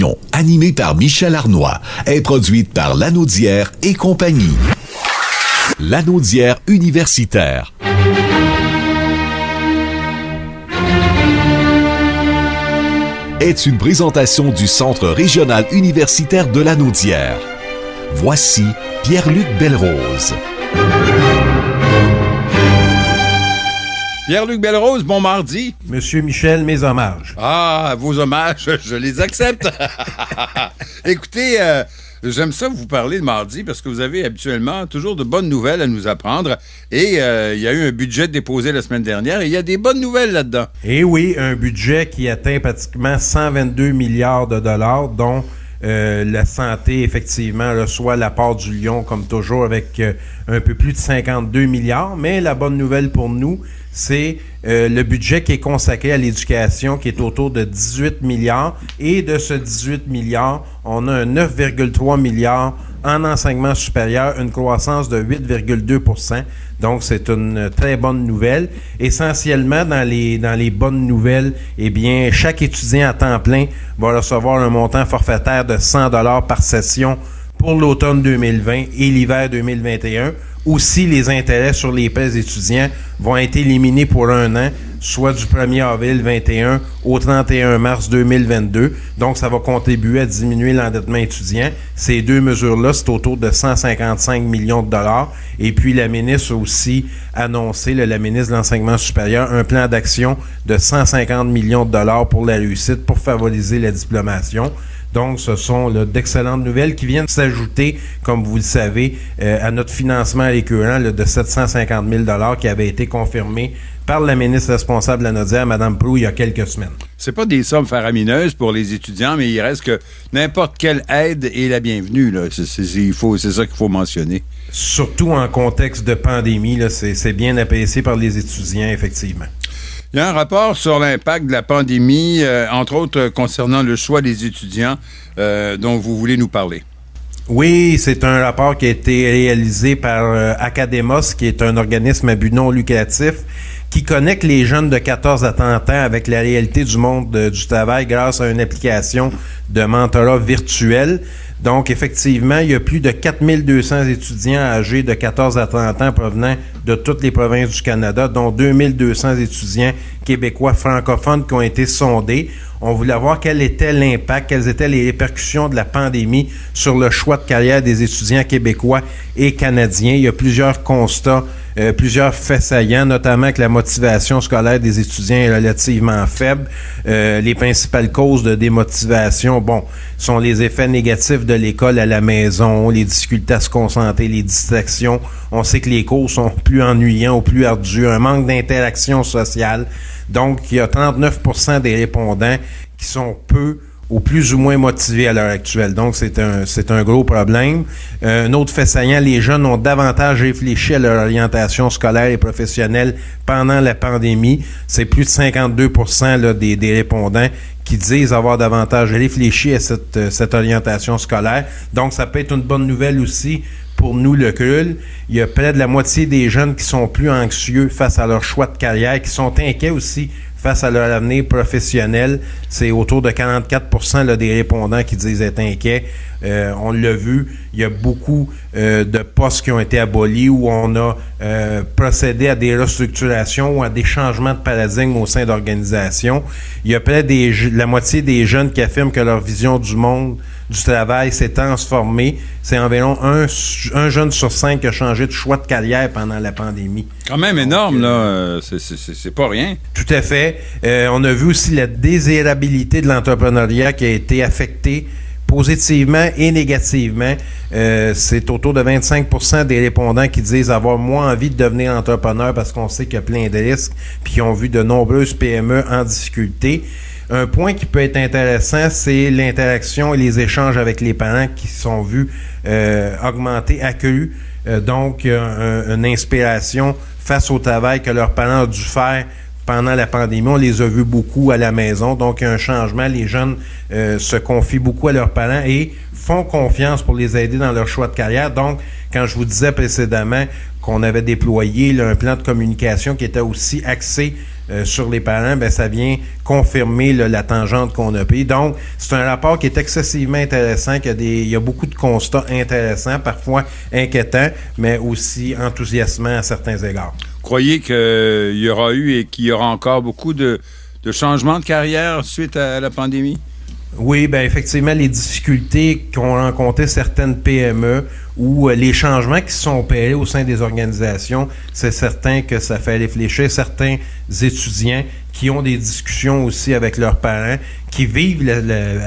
émission, animée par Michel Arnois, est produite par Lanaudière et compagnie. Lanaudière universitaire. Est une présentation du Centre régional universitaire de Lanaudière. Voici Pierre-Luc Belrose. Pierre-Luc Belrose, bon mardi. Monsieur Michel, mes hommages. Ah, vos hommages, je les accepte. Écoutez, j'aime ça vous parler de mardi parce que vous avez habituellement toujours de bonnes nouvelles à nous apprendre. Et il y a eu un budget déposé la semaine dernière et il y a des bonnes nouvelles là-dedans. Eh oui, un budget qui atteint pratiquement 122 milliards de dollars, dont la santé, effectivement, reçoit la part du lion, comme toujours, avec un peu plus de 52 milliards. Mais la bonne nouvelle pour nous, c'est le budget qui est consacré à l'éducation, qui est autour de 18 milliards. Et de ce 18 milliards, on a un 9,3 milliards en enseignement supérieur, une croissance de 8,2%. Donc, c'est une très bonne nouvelle. Essentiellement, dans les bonnes nouvelles, eh bien, chaque étudiant à temps plein va recevoir un montant forfaitaire de 100 $ par session pour l'automne 2020 et l'hiver 2021. Aussi, les intérêts sur les prêts étudiants vont être éliminés pour un an, soit du 1er avril 2021 au 31 mars 2022. Donc, ça va contribuer à diminuer l'endettement étudiant. Ces deux mesures-là, c'est autour de 155 millions de dollars. Et puis, la ministre a aussi annoncé, la ministre de l'Enseignement supérieur, un plan d'action de 150 millions de dollars pour la réussite, pour favoriser la diplomation. Donc, ce sont d'excellentes nouvelles qui viennent s'ajouter, comme vous le savez, à notre financement récurrent de 750 000 $ qui avait été confirmé par la ministre responsable de la Lanaudière, Mme Proulx, il y a quelques semaines. C'est pas des sommes faramineuses pour les étudiants, mais il reste que n'importe quelle aide est la bienvenue. Là. C'est ça qu'il faut mentionner. Surtout en contexte de pandémie, là, c'est bien apprécié par les étudiants, effectivement. Il y a un rapport sur l'impact de la pandémie, entre autres concernant le choix des étudiants dont vous voulez nous parler. Oui, c'est un rapport qui a été réalisé par Academos, qui est un organisme à but non lucratif qui connecte les jeunes de 14 à 30 ans avec la réalité du monde du travail grâce à une application de mentorat virtuel. Donc, effectivement, il y a plus de 4200 étudiants âgés de 14 à 30 ans provenant de toutes les provinces du Canada, dont 2200 étudiants québécois francophones qui ont été sondés. On voulait voir quel était l'impact, quelles étaient les répercussions de la pandémie sur le choix de carrière des étudiants québécois et canadiens. Il y a plusieurs constats, plusieurs faits saillants, notamment que la motivation scolaire des étudiants est relativement faible. Les principales causes de démotivation, sont les effets négatifs de l'école à la maison, les difficultés à se concentrer, les distractions. On sait que les cours sont plus ennuyants ou plus ardus, un manque d'interaction sociale. Donc, il y a 39% des répondants qui sont peu ou plus ou moins motivés à l'heure actuelle. Donc, c'est un gros problème. Un autre fait saillant, les jeunes ont davantage réfléchi à leur orientation scolaire et professionnelle pendant la pandémie. C'est plus de 52% là, des répondants qui disent avoir davantage réfléchi à cette orientation scolaire. Donc, ça peut être une bonne nouvelle aussi pour nous, le CRUL. Il y a près de la moitié des jeunes qui sont plus anxieux face à leur choix de carrière, qui sont inquiets aussi face à leur avenir professionnel. C'est autour de 44% là, des répondants qui disent être inquiets. On l'a vu, il y a beaucoup de postes qui ont été abolis où on a procédé à des restructurations ou à des changements de paradigme au sein d'organisations. Il y a près la moitié des jeunes qui affirment que leur vision du monde du travail s'est transformée. C'est environ un jeune sur 5 qui a changé de choix de carrière pendant la pandémie. Quand même énorme, là. C'est pas rien. Tout à fait. On a vu aussi la désirabilité de l'entrepreneuriat qui a été affectée positivement et négativement. C'est autour de 25% des répondants qui disent avoir moins envie de devenir entrepreneur parce qu'on sait qu'il y a plein de risques puis qui ont vu de nombreuses PME en difficulté. Un point qui peut être intéressant, c'est l'interaction et les échanges avec les parents qui sont vus augmenter, accrus. Donc, une inspiration face au travail que leurs parents ont dû faire pendant la pandémie. On les a vus beaucoup à la maison. Donc, il y a un changement. Les jeunes se confient beaucoup à leurs parents et font confiance pour les aider dans leur choix de carrière. Donc, quand je vous disais précédemment qu'on avait déployé un plan de communication qui était aussi axé sur les parents, ben ça vient confirmer là, la tangente qu'on a pris. Donc, c'est un rapport qui est excessivement intéressant, il y a beaucoup de constats intéressants, parfois inquiétants, mais aussi enthousiasmants à certains égards. Croyez qu'il y aura eu et qu'il y aura encore beaucoup de changements de carrière suite à la pandémie? Oui, ben effectivement, les difficultés qu'ont rencontrées certaines PME ou les changements qui sont opérés au sein des organisations, c'est certain que ça fait réfléchir certains étudiants qui ont des discussions aussi avec leurs parents, qui vivent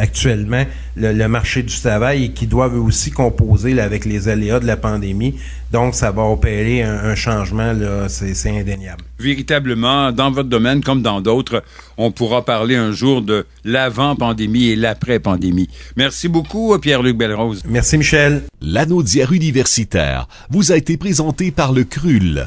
actuellement le marché du travail et qui doivent aussi composer là, avec les aléas de la pandémie. Donc, ça va opérer un changement, là, c'est indéniable. Véritablement, dans votre domaine comme dans d'autres, on pourra parler un jour de l'avant-pandémie et l'après-pandémie. Merci beaucoup, Pierre-Luc Belrose. Merci, Michel. L'Anaudière universitaire vous a été présenté par le CRUL.